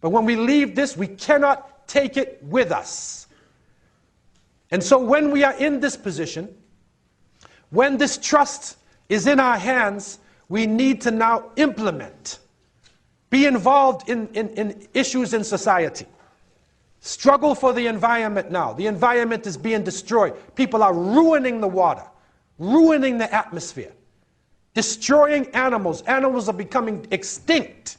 But when we leave this, we cannot take it with us. And so when we are in this position, when this trust is in our hands, we need to now implement, be involved in issues in society. Struggle for the environment now. The environment is being destroyed. People are ruining the water, ruining the atmosphere, destroying animals. Animals are becoming extinct.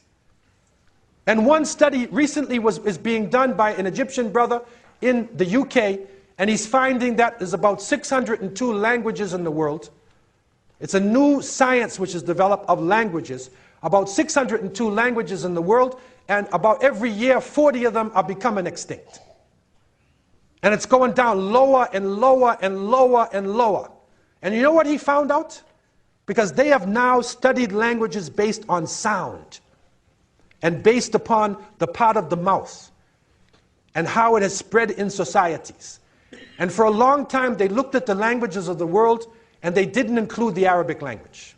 And one study recently is being done by an Egyptian brother in the UK, and he's finding that there's about 602 languages in the world. It's a new science which is developed of languages. About 602 languages in the world, and about every year 40 of them are becoming extinct. And it's going down lower and lower and lower and lower. And you know what he found out? Because they have now studied languages based on sound and based upon the part of the mouth and how it has spread in societies. And for a long time they looked at the languages of the world and they didn't include the Arabic language.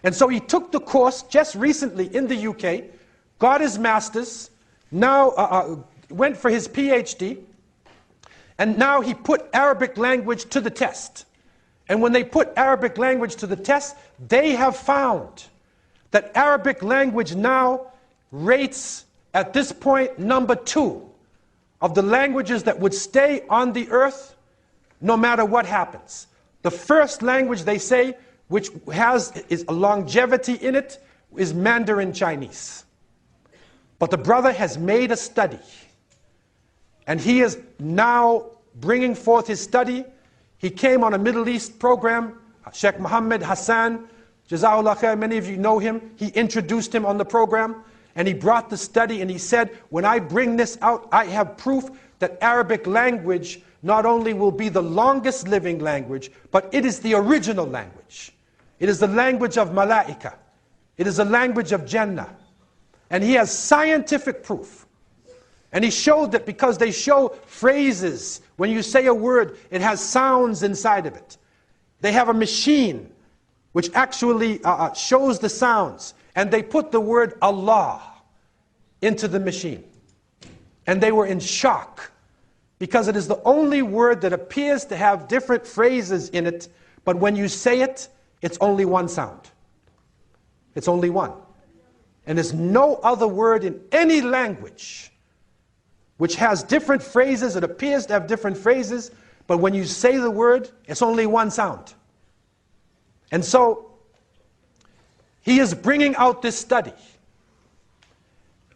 And so he took the course just recently in the UK, got his master's, now went for his PhD, and now he put Arabic language to the test. And when they put Arabic language to the test, they have found that Arabic language now rates at this point number 2 of the languages that would stay on the earth no matter what happens. The first language, they say, which is a longevity in it, is Mandarin Chinese. But the brother has made a study, and he is now bringing forth his study. He came on a Middle East program, Sheikh Mohammed Hassan, Jazakallah khair, many of you know him. He introduced him on the program, and he brought the study, and he said, when I bring this out, I have proof that Arabic language not only will be the longest living language, but it is the original language. It is the language of Malaika. It is the language of Jannah. And he has scientific proof. And he showed that because they show phrases, when you say a word, it has sounds inside of it. They have a machine which actually shows the sounds. And they put the word Allah into the machine. And they were in shock, because it is the only word that appears to have different phrases in it, but when you say it, it's only one sound. It's only one. And there's no other word in any language which has different phrases. It appears to have different phrases, but when you say the word, it's only one sound. And so, he is bringing out this study.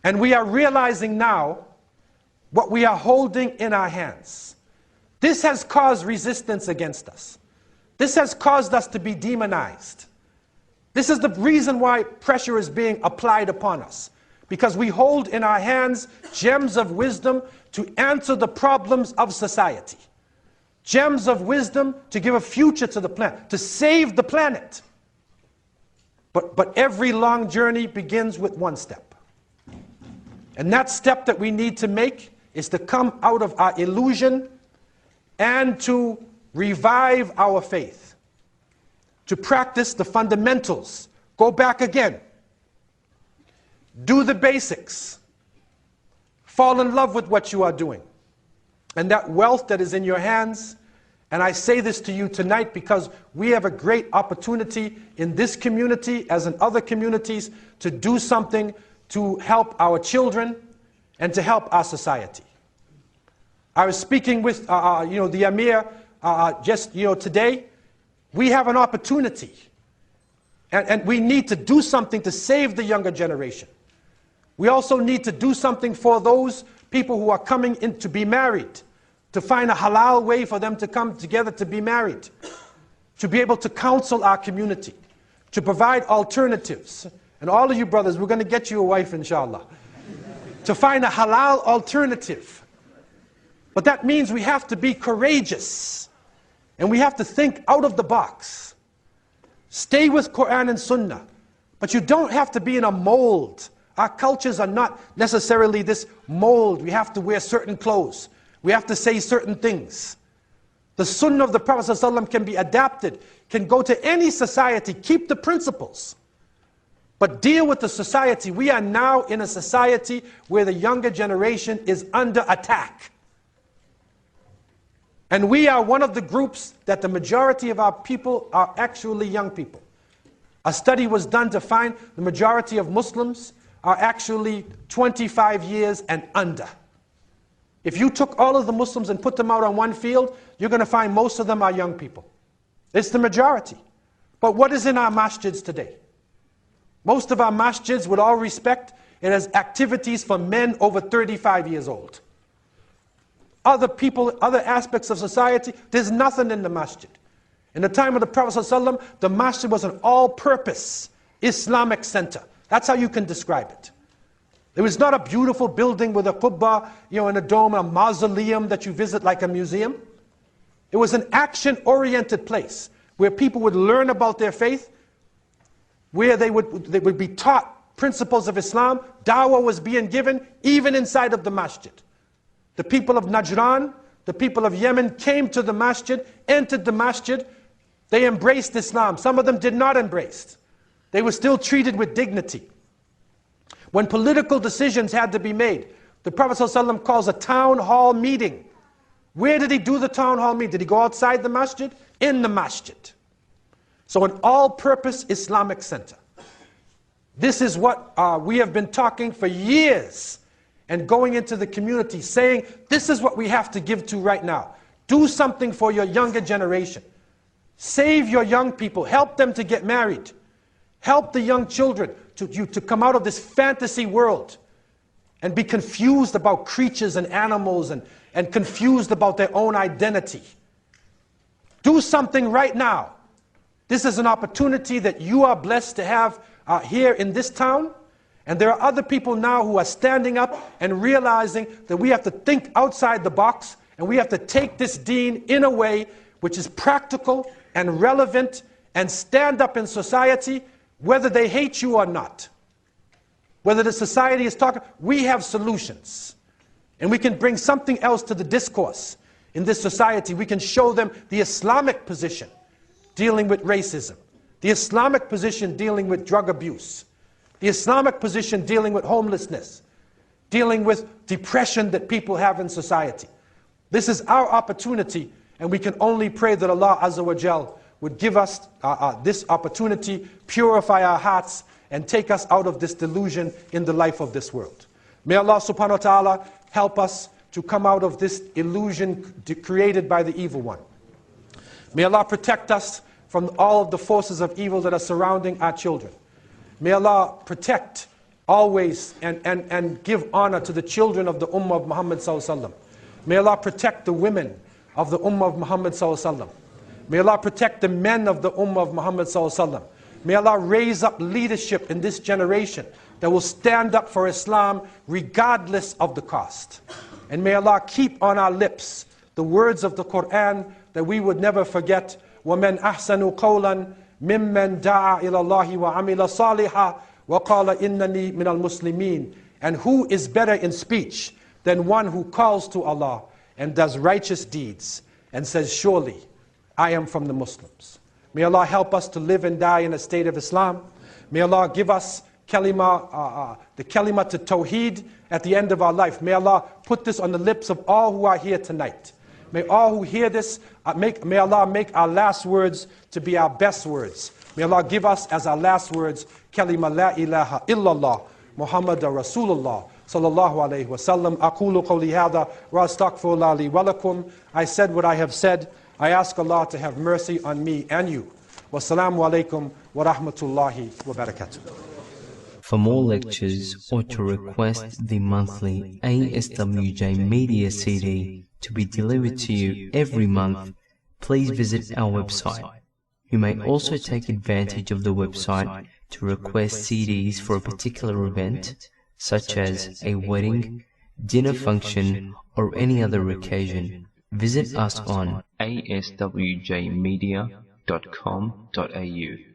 And we are realizing now what we are holding in our hands. This has caused resistance against us. This has caused us to be demonized. This is the reason why pressure is being applied upon us. Because we hold in our hands gems of wisdom to answer the problems of society. Gems of wisdom to give a future to the planet, to save the planet. But every long journey begins with one step. And that step that we need to make is to come out of our illusion and to revive our faith. To practice the fundamentals. Go back again. Do the basics. Fall in love with what you are doing. And that wealth that is in your hands, and I say this to you tonight because we have a great opportunity in this community, as in other communities, to do something to help our children and to help our society. I was speaking with the Amir just today. We have an opportunity, and we need to do something to save the younger generation. We also need to do something for those people who are coming in to be married, to find a halal way for them to come together to be married, to be able to counsel our community, to provide alternatives. And all of you brothers, we're going to get you a wife, inshallah. To find a halal alternative. But that means we have to be courageous. And we have to think out of the box. Stay with Quran and Sunnah. But you don't have to be in a mold. Our cultures are not necessarily this mold. We have to wear certain clothes. We have to say certain things. The Sunnah of the Prophet ﷺ can be adapted, can go to any society, keep the principles. but deal with the society. We are now in a society where the younger generation is under attack. And we are one of the groups that the majority of our people are actually young people. A study was done to find the majority of Muslims are actually 25 years and under. If you took all of the Muslims and put them out on one field, you're going to find most of them are young people. It's the majority. But what is in our masjids today? Most of our masjids, with all respect, it has activities for men over 35 years old. Other people, other aspects of society, there's nothing in the masjid. In the time of the Prophet ﷺ, the masjid was an all-purpose Islamic center. That's how you can describe it. It was not a beautiful building with a qubba, and a dome, a mausoleum that you visit like a museum. It was an action-oriented place where people would learn about their faith, where they would be taught principles of Islam. Dawah was being given even inside of the masjid. The people of Najran, the people of Yemen came to the masjid, entered the masjid. They embraced Islam. Some of them did not embrace. They were still treated with dignity. When political decisions had to be made, the Prophet ﷺ calls a town hall meeting. Where did he do the town hall meeting? Did he go outside the masjid? In the masjid. So an all-purpose Islamic center. This is what we have been talking for years and going into the community saying, this is what we have to give to right now. Do something for your younger generation. Save your young people. Help them to get married. Help the young children to come out of this fantasy world and be confused about creatures and animals and confused about their own identity. Do something right now. This is an opportunity that you are blessed to have here in this town. And there are other people now who are standing up and realizing that we have to think outside the box and we have to take this deen in a way which is practical and relevant and stand up in society whether they hate you or not. Whether the society is talking, we have solutions. And we can bring something else to the discourse in this society. We can show them the Islamic position dealing with racism, the Islamic position dealing with drug abuse, the Islamic position dealing with homelessness, dealing with depression that people have in society. This is our opportunity, and we can only pray that Allah Azza wa Jal would give us this opportunity, purify our hearts, and take us out of this delusion in the life of this world. May Allah subhanahu wa ta'ala help us to come out of this illusion created by the evil one. May Allah protect us from all of the forces of evil that are surrounding our children. May Allah protect always and give honor to the children of the Ummah of Muhammad sallallahu alaihi wasallam. May Allah protect the women of the Ummah of Muhammad sallallahu alaihi wasallam. May Allah protect the men of the Ummah of Muhammad sallallahu alaihi wasallam. May Allah raise up leadership in this generation that will stand up for Islam regardless of the cost. And may Allah keep on our lips the words of the Quran that we would never forget. وَمَنْ أَحْسَنُ قَوْلًا مِمَّنْ دَعَى إِلَى اللَّهِ وَعَمِلَ صَالِحًا وَقَالَ إِنَّنِي مِنَ الْمُسْلِمِينَ. And who is better in speech than one who calls to Allah and does righteous deeds and says, surely I am from the Muslims. May Allah help us to live and die in a state of Islam. May Allah give us the kalima to Tawheed at the end of our life. May Allah put this on the lips of all who are here tonight. May all who hear this, may Allah make our last words to be our best words. May Allah give us as our last words, kalima la ilaha illallah, Muhammadur Rasulullah, sallallahu alayhi wa sallam. Aqulu qawli hadha wa astaghfirullah li wa lakum. I said what I have said. I ask Allah to have mercy on me and you. Wassalamu alaikum wa rahmatullahi wa barakatuh. For more lectures or to request the monthly ASWJ Media CD to be delivered to you every month, please visit our website. You may also take advantage of the website to request CDs for a particular event, such as a wedding, dinner function, or any other occasion. Visit us on aswjmedia.com.au.